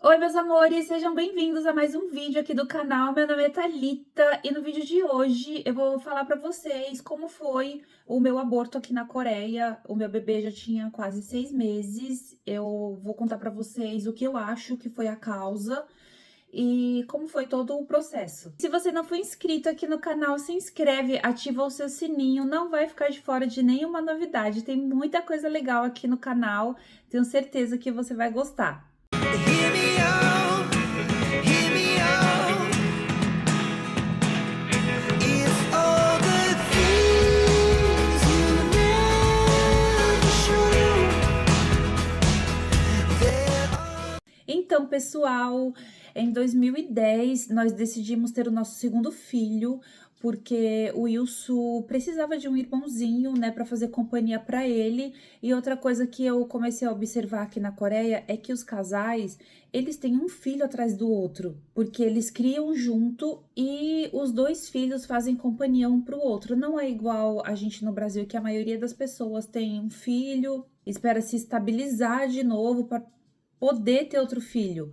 Oi, meus amores, sejam bem-vindos a mais um vídeo aqui do canal. Meu nome é Thalita e no vídeo de hoje eu vou falar pra vocês como foi o meu aborto aqui na Coreia. O meu bebê já tinha quase 6 meses. Eu vou contar pra vocês o que eu acho que foi a causa e como foi todo o processo. Se você não for inscrito aqui no canal, se inscreve, ativa o seu sininho, não vai ficar de fora de nenhuma novidade. Tem muita coisa legal aqui no canal, tenho certeza que você vai gostar. Hear me out, hear me out. If all the things you never show, there are. Então, pessoal, em 2010 nós decidimos ter o nosso segundo filho, porque o Wilson precisava de um irmãozinho, né, para fazer companhia para ele. E outra coisa que eu comecei a observar aqui na Coreia é que os casais, eles têm um filho atrás do outro, porque eles criam junto e os dois filhos fazem companhia um para o outro. Não é igual a gente no Brasil, que a maioria das pessoas tem um filho, espera se estabilizar de novo para poder ter outro filho.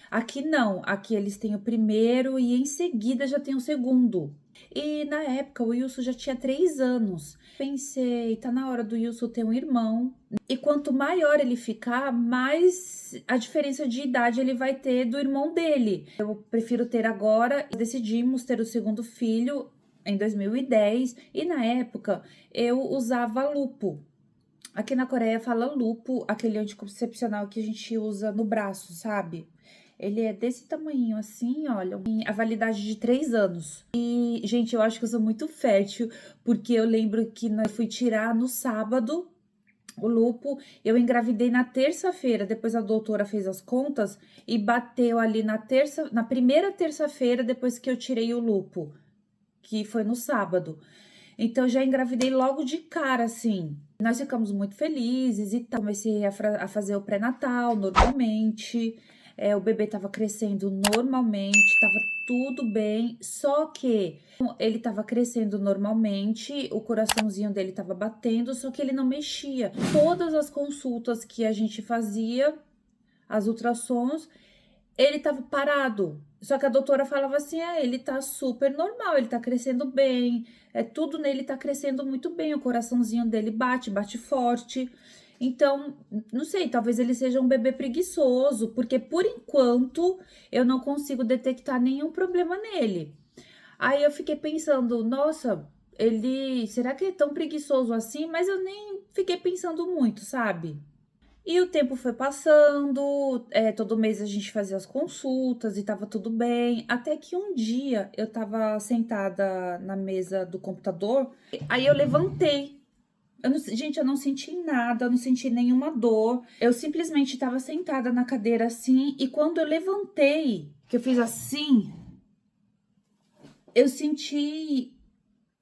Aqui não, aqui eles têm o primeiro e em seguida já tem o segundo. E na época o Wilson já tinha 3 anos. Pensei, tá na hora do Wilson ter um irmão. E quanto maior ele ficar, mais a diferença de idade ele vai ter do irmão dele. Eu prefiro ter agora. Decidimos ter o segundo filho em 2010 e na época eu usava lupo. Aqui na Coreia fala lupo, aquele anticoncepcional que a gente usa no braço, sabe? Ele é desse tamanho assim, olha, tem a validade de 3 anos. E, gente, eu acho que eu sou muito fértil, porque eu lembro que eu fui tirar no sábado o lupo, eu engravidei na terça-feira, depois a doutora fez as contas e bateu ali na primeira terça-feira depois que eu tirei o lupo, que foi no sábado. Então, já engravidei logo de cara, assim. Nós ficamos muito felizes e tal. Comecei a fazer o pré-natal normalmente. O bebê tava crescendo normalmente, tava tudo bem. Só que ele tava crescendo normalmente, o coraçãozinho dele tava batendo, só que ele não mexia. Todas as consultas que a gente fazia, as ultrassons, ele tava parado. Só que a doutora falava assim: ele tá super normal, ele tá crescendo bem, tudo nele tá crescendo muito bem, o coraçãozinho dele bate forte. Então, não sei, talvez ele seja um bebê preguiçoso, porque por enquanto eu não consigo detectar nenhum problema nele. Aí eu fiquei pensando, nossa, será que é tão preguiçoso assim? Mas eu nem fiquei pensando muito, sabe? E o tempo foi passando, todo mês a gente fazia as consultas e tava tudo bem, até que um dia eu tava sentada na mesa do computador, aí eu levantei. Gente, eu não senti nada, eu não senti nenhuma dor. Eu simplesmente tava sentada na cadeira assim, e quando eu levantei, que eu fiz assim, eu senti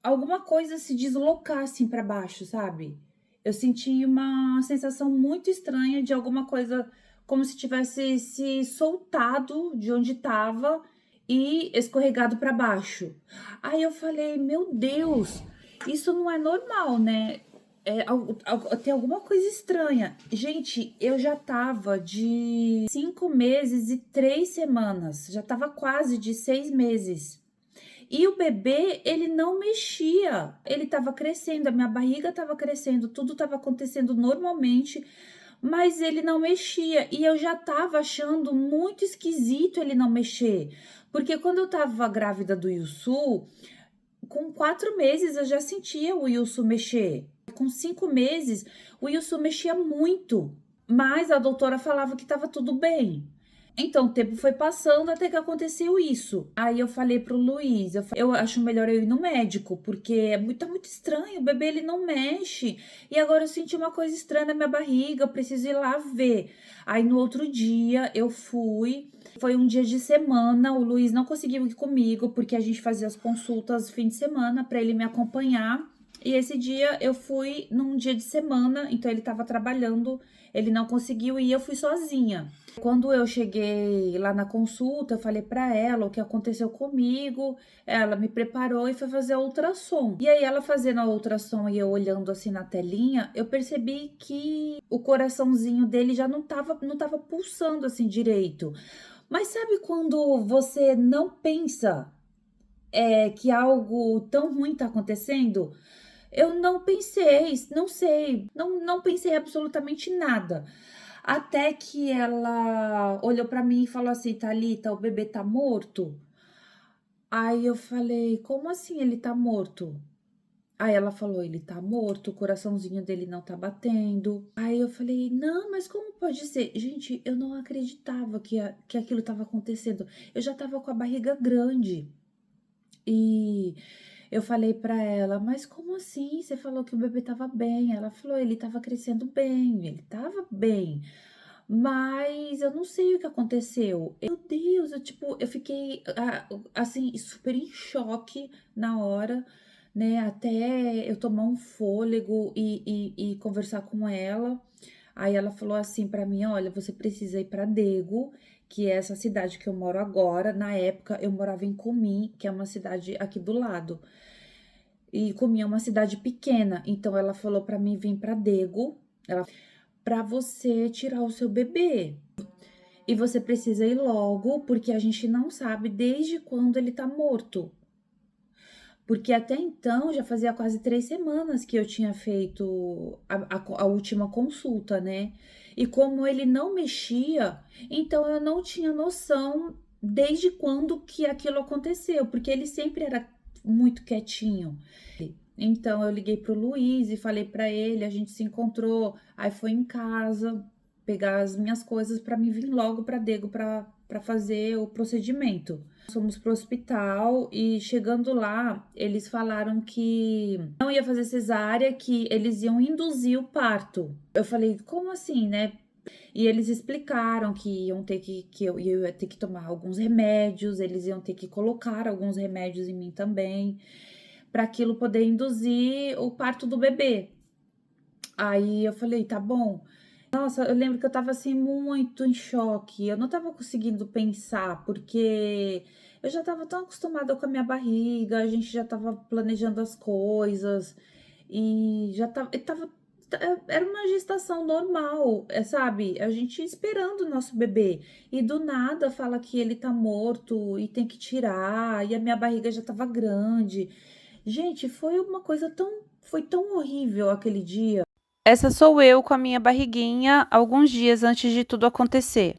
alguma coisa se deslocar assim para baixo, sabe? Eu senti uma sensação muito estranha de alguma coisa, como se tivesse se soltado de onde estava e escorregado para baixo. Aí eu falei, meu Deus, isso não é normal, né? Tem alguma coisa estranha. Gente, eu já tava de 5 meses e 3 semanas, já tava quase de 6 meses. E o bebê, ele não mexia, ele estava crescendo, a minha barriga estava crescendo, tudo estava acontecendo normalmente, mas ele não mexia. E eu já estava achando muito esquisito ele não mexer, porque quando eu estava grávida do Yusu, com 4 meses eu já sentia o Yusu mexer. Com 5 meses, o Yusu mexia muito, mas a doutora falava que estava tudo bem. Então, o tempo foi passando até que aconteceu isso. Aí eu falei pro Luiz, eu acho melhor eu ir no médico, porque tá muito estranho, o bebê ele não mexe. E agora eu senti uma coisa estranha na minha barriga, eu preciso ir lá ver. Aí no outro dia eu fui, foi um dia de semana, o Luiz não conseguiu ir comigo, porque a gente fazia as consultas fim de semana para ele me acompanhar. E esse dia eu fui num dia de semana, então ele tava trabalhando, ele não conseguiu ir, eu fui sozinha. Quando eu cheguei lá na consulta, eu falei pra ela o que aconteceu comigo, ela me preparou e foi fazer a ultrassom. E aí ela fazendo a ultrassom e eu olhando assim na telinha, eu percebi que o coraçãozinho dele já não tava pulsando assim direito. Mas sabe quando você não pensa que algo tão ruim tá acontecendo? Eu não pensei, não sei, não pensei absolutamente nada. Até que ela olhou pra mim e falou assim: Thalita, o bebê tá morto? Aí eu falei: como assim ele tá morto? Aí ela falou: ele tá morto, o coraçãozinho dele não tá batendo. Aí eu falei: não, mas como pode ser? Gente, eu não acreditava que aquilo tava acontecendo. Eu já tava com a barriga grande. E eu falei pra ela: mas como assim? Você falou que o bebê estava bem. Ela falou: ele estava crescendo bem, ele estava bem. Mas eu não sei o que aconteceu. Meu Deus, eu fiquei assim, super em choque na hora, né? Até eu tomar um fôlego e conversar com ela. Aí ela falou assim pra mim: olha, você precisa ir pra Dego, que é essa cidade que eu moro agora. Na época eu morava em Cumim, que é uma cidade aqui do lado. E Cumim é uma cidade pequena, então ela falou pra mim vir pra Dego, ela para você tirar o seu bebê. E você precisa ir logo, porque a gente não sabe desde quando ele tá morto. Porque até então já fazia quase 3 semanas que eu tinha feito a última consulta, né? E como ele não mexia, então eu não tinha noção desde quando que aquilo aconteceu, porque ele sempre era muito quietinho. Então eu liguei pro Luiz e falei pra ele, a gente se encontrou, aí foi em casa pegar as minhas coisas pra mim vir logo pra Dego pra fazer o procedimento. Fomos pro hospital e chegando lá, eles falaram que não ia fazer cesárea, que eles iam induzir o parto. Eu falei: como assim, né? E eles explicaram que iam ter que eu ia ter que tomar alguns remédios, eles iam ter que colocar alguns remédios em mim também, para aquilo poder induzir o parto do bebê. Aí eu falei: tá bom. Nossa, eu lembro que eu tava assim muito em choque. Eu não tava conseguindo pensar, porque eu já tava tão acostumada com a minha barriga, a gente já tava planejando as coisas e já era uma gestação normal, sabe? A gente esperando o nosso bebê e do nada fala que ele tá morto e tem que tirar, e a minha barriga já tava grande. Gente, foi tão horrível aquele dia. Essa sou eu com a minha barriguinha alguns dias antes de tudo acontecer.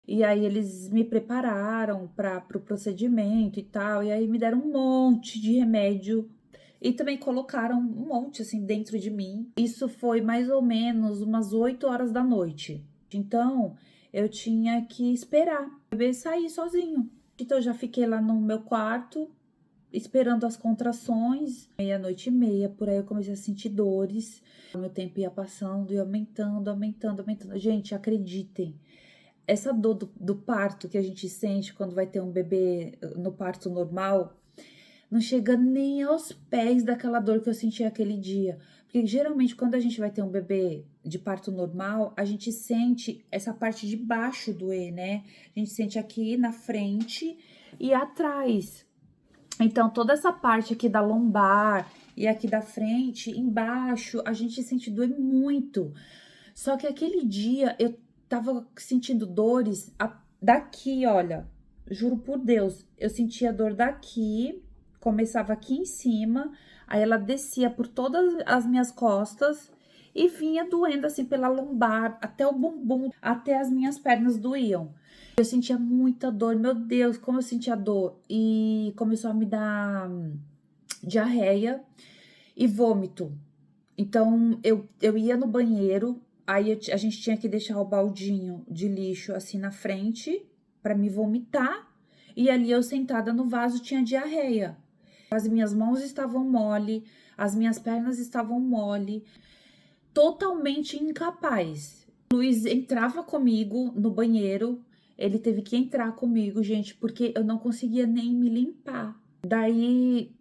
E aí eles me prepararam para o procedimento e tal, e aí me deram um monte de remédio e também colocaram um monte assim dentro de mim. Isso foi mais ou menos umas 8 horas da noite. Então eu tinha que esperar o bebê sair sozinho. Então eu já fiquei lá no meu quarto esperando as contrações, meia-noite e meia, por aí eu comecei a sentir dores. O meu tempo ia passando e aumentando, aumentando, aumentando. Gente, acreditem, essa dor do parto que a gente sente quando vai ter um bebê no parto normal, não chega nem aos pés daquela dor que eu senti aquele dia. Porque geralmente quando a gente vai ter um bebê de parto normal, a gente sente essa parte de baixo doer, né? A gente sente aqui na frente e atrás. Então, toda essa parte aqui da lombar e aqui da frente, embaixo, a gente sente doer muito. Só que aquele dia eu tava sentindo dores daqui, olha. Juro por Deus, eu sentia dor daqui, começava aqui em cima, aí ela descia por todas as minhas costas e vinha doendo assim pela lombar, até o bumbum, até as minhas pernas doíam. Eu sentia muita dor, meu Deus, como eu sentia dor. E começou a me dar diarreia e vômito. Então eu ia no banheiro, aí a gente tinha que deixar o baldinho de lixo assim na frente para me vomitar. E ali eu sentada no vaso tinha diarreia. As minhas mãos estavam mole, as minhas pernas estavam mole, totalmente incapaz. O Luiz entrava comigo no banheiro, ele teve que entrar comigo, gente, porque eu não conseguia nem me limpar. Daí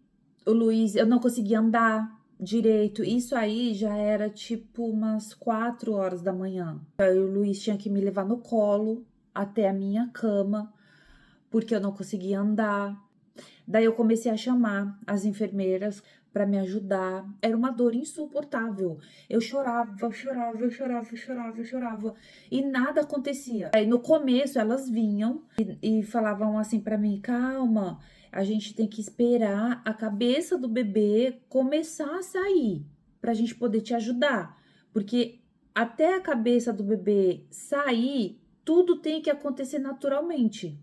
o Luiz, eu não conseguia andar. direito. Isso aí já era tipo umas 4 horas da manhã. Aí o Luiz tinha que me levar no colo até a minha cama, porque eu não conseguia andar. Daí eu comecei a chamar as enfermeiras para me ajudar. Era uma dor insuportável. Eu chorava, chorava, eu chorava, chorava, chorava e nada acontecia. Aí no começo elas vinham e falavam assim para mim: "Calma, a gente tem que esperar a cabeça do bebê começar a sair para a gente poder te ajudar, porque até a cabeça do bebê sair, tudo tem que acontecer naturalmente.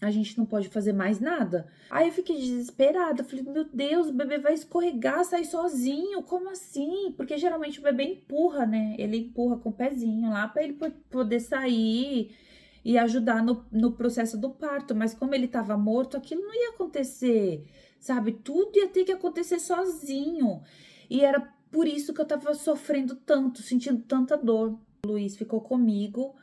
A gente não pode fazer mais nada." Aí eu fiquei desesperada, falei, meu Deus, o bebê vai escorregar, sair sozinho, como assim? Porque geralmente o bebê empurra, né? Ele empurra com o pezinho lá para ele poder sair e ajudar no processo do parto. Mas como ele tava morto, aquilo não ia acontecer, sabe? Tudo ia ter que acontecer sozinho. E era por isso que eu tava sofrendo tanto, sentindo tanta dor. O Luiz ficou comigo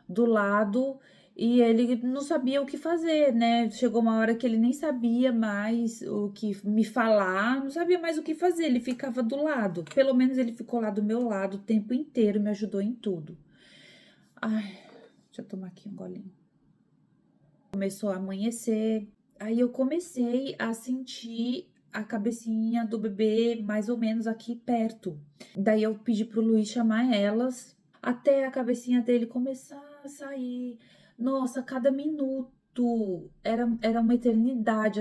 do lado e ele não sabia o que fazer, né? Chegou uma hora que ele nem sabia mais o que me falar, não sabia mais o que fazer, ele ficava do lado. Pelo menos ele ficou lá do meu lado o tempo inteiro, me ajudou em tudo. Ai, deixa eu tomar aqui um golinho. Começou a amanhecer, aí eu comecei a sentir a cabecinha do bebê mais ou menos aqui perto. Daí eu pedi pro Luiz chamar elas, até a cabecinha dele começar a sair. Nossa, cada minuto era uma eternidade.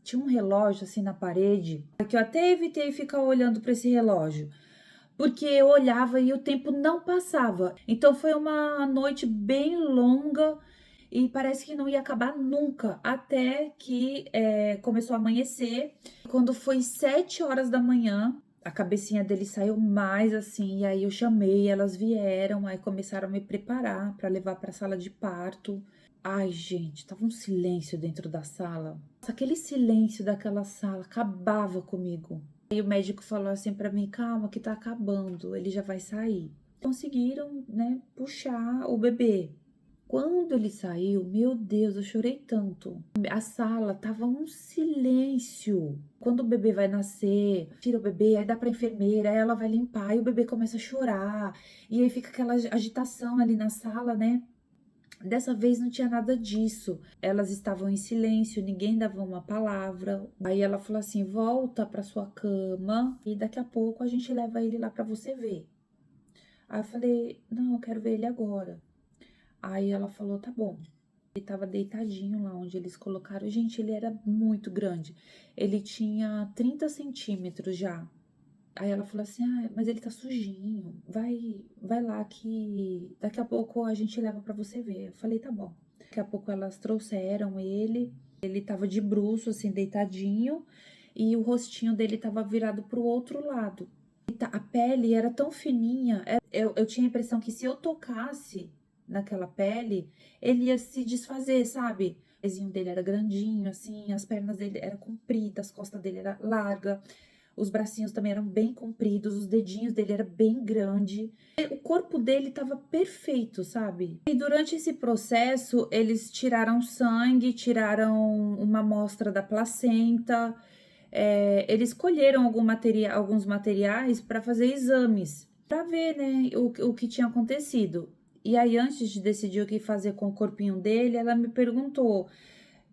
Tinha um relógio assim na parede, que eu até evitei ficar olhando para esse relógio, porque eu olhava e o tempo não passava. Então foi uma noite bem longa e parece que não ia acabar nunca, até que começou a amanhecer. Quando foi 7 horas da manhã, a cabecinha dele saiu mais assim, e aí eu chamei, elas vieram, aí começaram a me preparar para levar para a sala de parto. Ai, gente, tava um silêncio dentro da sala. Aquele silêncio daquela sala acabava comigo. Aí o médico falou assim para mim: "Calma, que tá acabando, ele já vai sair." Conseguiram, né, puxar o bebê. Quando ele saiu, meu Deus, eu chorei tanto. A sala tava um silêncio. Quando o bebê vai nascer, tira o bebê, aí dá pra enfermeira, aí ela vai limpar, e o bebê começa a chorar. E aí fica aquela agitação ali na sala, né? Dessa vez não tinha nada disso. Elas estavam em silêncio, ninguém dava uma palavra. Aí ela falou assim: "Volta pra sua cama e daqui a pouco a gente leva ele lá pra você ver." Aí eu falei: "Não, eu quero ver ele agora." Aí ela falou: "Tá bom." Ele tava deitadinho lá onde eles colocaram. Gente, ele era muito grande. Ele tinha 30 centímetros já. Aí ela falou assim: "Ah, mas ele tá sujinho. Vai lá que daqui a pouco a gente leva pra você ver." Eu falei: "Tá bom." Daqui a pouco elas trouxeram ele. Ele tava de bruço, assim, deitadinho. E o rostinho dele tava virado pro outro lado. A pele era tão fininha. Eu tinha a impressão que se eu tocasse naquela pele, ele ia se desfazer, sabe? O pezinho dele era grandinho, assim, as pernas dele eram compridas, as costas dele era larga, os bracinhos também eram bem compridos, os dedinhos dele era bem grande. O corpo dele estava perfeito, sabe? E durante esse processo, eles tiraram sangue, tiraram uma amostra da placenta, eles colheram alguns materiais para fazer exames, para ver, né, o que tinha acontecido. E aí, antes de decidir o que fazer com o corpinho dele, ela me perguntou: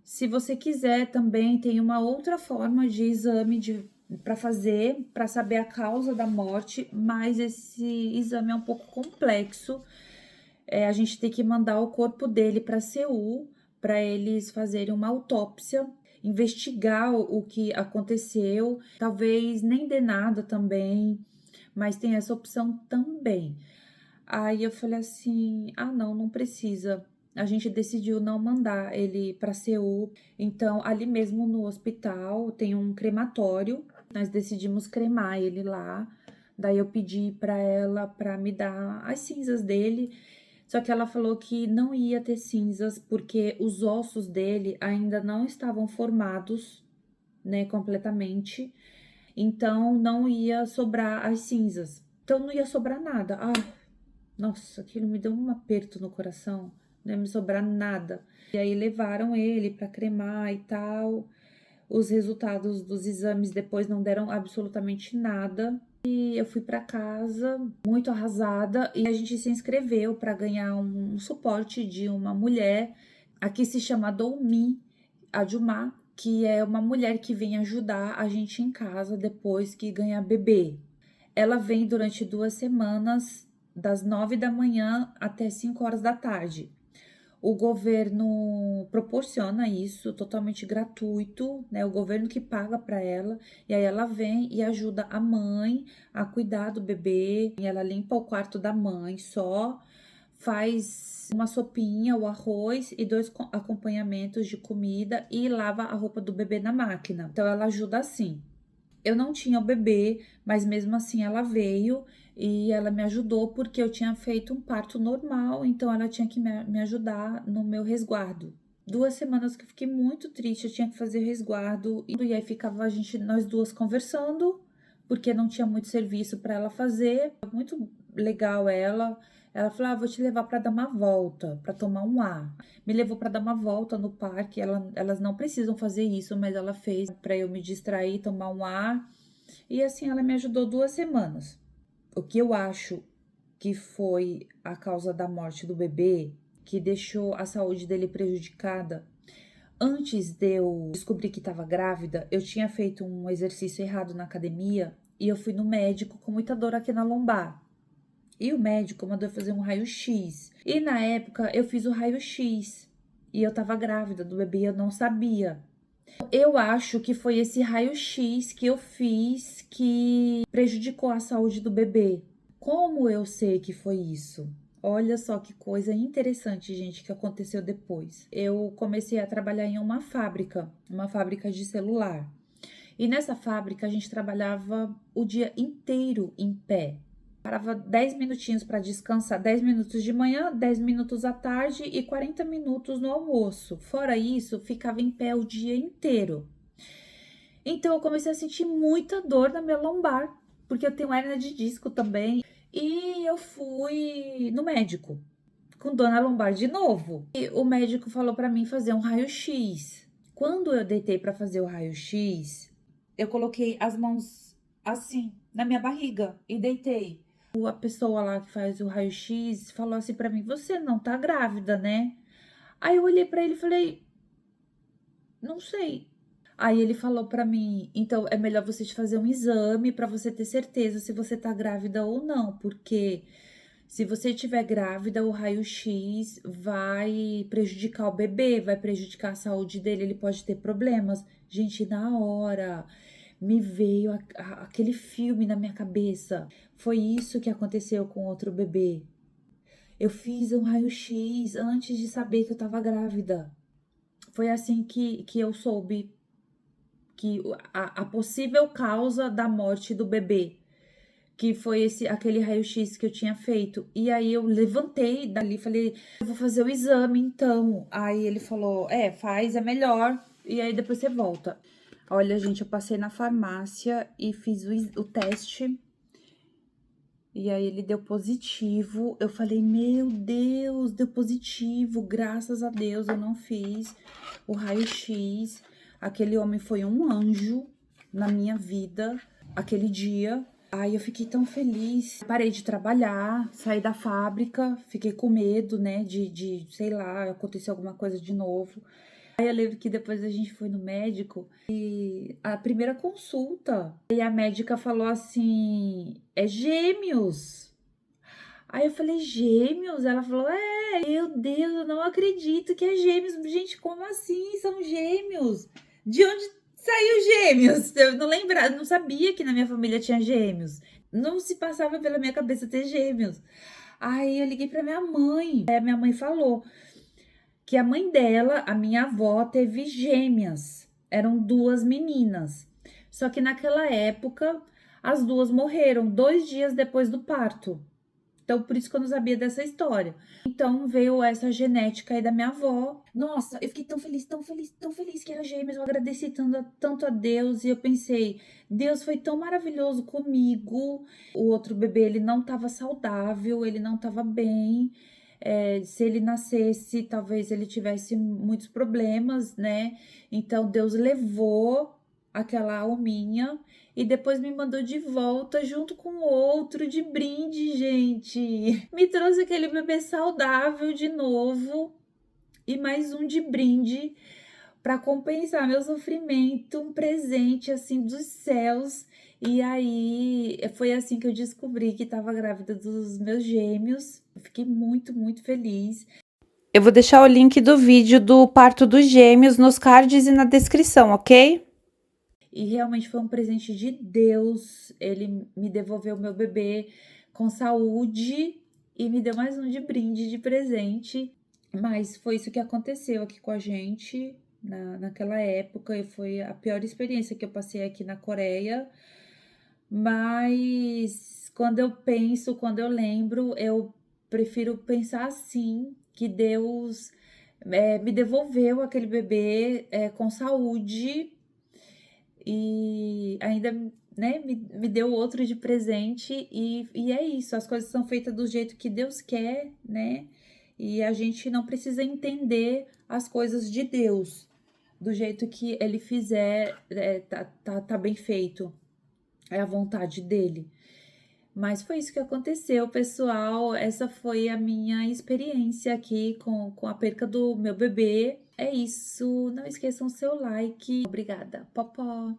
"Se você quiser, também tem uma outra forma de exame para fazer, para saber a causa da morte, mas esse exame é um pouco complexo. A gente tem que mandar o corpo dele para Seul, para eles fazerem uma autópsia, investigar o que aconteceu. Talvez nem dê nada também, mas tem essa opção também." Aí eu falei assim: "Ah, não, não precisa." A gente decidiu não mandar ele para Seul. Então, ali mesmo no hospital tem um crematório. Nós decidimos cremar ele lá. Daí eu pedi para ela para me dar as cinzas dele. Só que ela falou que não ia ter cinzas porque os ossos dele ainda não estavam formados, né, completamente. Então não ia sobrar as cinzas. Então não ia sobrar nada. Ah, nossa, aquilo me deu um aperto no coração, não ia me sobrar nada. E aí levaram ele para cremar e tal. Os resultados dos exames depois não deram absolutamente nada. E eu fui para casa muito arrasada e a gente se inscreveu para ganhar um suporte de uma mulher. Aqui se chama Doumi Adjumá, que é uma mulher que vem ajudar a gente em casa depois que ganha bebê. Ela vem durante 2 semanas, das 9 da manhã até 5 horas da tarde. O governo proporciona isso totalmente gratuito, né? O governo que paga para ela, e aí ela vem e ajuda a mãe a cuidar do bebê, e ela limpa o quarto da mãe só, faz uma sopinha, o arroz e 2 acompanhamentos de comida e lava a roupa do bebê na máquina. Então ela ajuda assim. Eu não tinha o bebê, mas mesmo assim ela veio e ela me ajudou porque eu tinha feito um parto normal, então ela tinha que me ajudar no meu resguardo. 2 semanas que eu fiquei muito triste, eu tinha que fazer resguardo e aí ficava nós duas conversando, porque não tinha muito serviço para ela fazer. Muito legal ela. Ela falou: vou te levar para dar uma volta, para tomar um ar. Me levou para dar uma volta no parque. Elas não precisam fazer isso, mas ela fez para eu me distrair, tomar um ar. E assim ela me ajudou 2 semanas. O que eu acho que foi a causa da morte do bebê, que deixou a saúde dele prejudicada. Antes de eu descobrir que estava grávida, eu tinha feito um exercício errado na academia e eu fui no médico com muita dor aqui na lombar. E o médico mandou eu fazer um raio-x. E na época eu fiz o raio-x. E eu tava grávida do bebê e eu não sabia. Eu acho que foi esse raio-x que eu fiz que prejudicou a saúde do bebê. Como eu sei que foi isso? Olha só que coisa interessante, gente, que aconteceu depois. Eu comecei a trabalhar em uma fábrica de celular. E nessa fábrica a gente trabalhava o dia inteiro em pé. Parava 10 minutinhos para descansar, 10 minutos de manhã, 10 minutos à tarde e 40 minutos no almoço. Fora isso, ficava em pé o dia inteiro. Então eu comecei a sentir muita dor na minha lombar, porque eu tenho hérnia de disco também. E eu fui no médico, com dor na lombar de novo. E o médico falou para mim fazer um raio-x. Quando eu deitei para fazer o raio-x, eu coloquei as mãos assim na minha barriga e deitei. A pessoa lá que faz o raio-x falou assim pra mim: você não tá grávida, né? Aí eu olhei pra ele e falei: não sei. Aí ele falou pra mim: então é melhor você te fazer um exame pra você ter certeza se você tá grávida ou não, porque se você estiver grávida, o raio-x vai prejudicar o bebê, vai prejudicar a saúde dele, ele pode ter problemas. Gente, na hora me veio aquele filme na minha cabeça. Foi isso que aconteceu com outro bebê. Eu fiz um raio-x antes de saber que eu tava grávida. Foi assim que eu soube que a possível causa da morte do bebê, que foi aquele raio-x que eu tinha feito. E aí eu levantei dali e falei: eu vou fazer o exame então. Aí ele falou: faz, é melhor. E aí depois você volta. Olha, gente, eu passei na farmácia e fiz o teste. E aí ele deu positivo. Eu falei: meu Deus, deu positivo. Graças a Deus eu não fiz o raio-x. Aquele homem foi um anjo na minha vida aquele dia. Aí eu fiquei tão feliz. Parei de trabalhar, saí da fábrica, fiquei com medo, né, de sei lá, acontecer alguma coisa de novo. Aí eu lembro que depois a gente foi no médico e a primeira consulta, e a médica falou assim: é gêmeos. Aí eu falei: gêmeos? Ela falou: meu Deus, eu não acredito que é gêmeos. Gente, como assim? São gêmeos? De onde saiu gêmeos? Eu não lembrava, não sabia que na minha família tinha gêmeos. Não se passava pela minha cabeça ter gêmeos. Aí eu liguei pra minha mãe. Aí a minha mãe falou que a mãe dela, a minha avó, teve gêmeas. Eram 2 meninas. Só que naquela época, as 2 morreram 2 dias depois do parto. Então, por isso que eu não sabia dessa história. Então, veio essa genética aí da minha avó. Nossa, eu fiquei tão feliz, tão feliz, tão feliz que era gêmeos. Eu agradeci tanto a Deus. E eu pensei: Deus foi tão maravilhoso comigo. O outro bebê, ele não tava saudável, ele não tava bem. Se ele nascesse, talvez ele tivesse muitos problemas, né? Então Deus levou aquela alminha e depois me mandou de volta junto com outro de brinde, gente. Me trouxe aquele bebê saudável de novo e mais um de brinde para compensar meu sofrimento, um presente assim dos céus. E aí foi assim que eu descobri que estava grávida dos meus gêmeos. Eu fiquei muito, muito feliz. Eu vou deixar o link do vídeo do parto dos gêmeos nos cards e na descrição, ok? E realmente foi um presente de Deus. Ele me devolveu meu bebê com saúde e me deu mais um de brinde, de presente. Mas foi isso que aconteceu aqui com a gente naquela época. E foi a pior experiência que eu passei aqui na Coreia. Mas quando eu penso, quando eu lembro, eu prefiro pensar assim, que Deus me devolveu aquele bebê com saúde e ainda, né, me deu outro de presente e é isso, as coisas são feitas do jeito que Deus quer, né? E a gente não precisa entender as coisas de Deus, do jeito que ele fizer, tá bem feito, é a vontade dele. Mas foi isso que aconteceu, pessoal. Essa foi a minha experiência aqui com a perca do meu bebê. É isso. Não esqueçam seu like. Obrigada. Popó.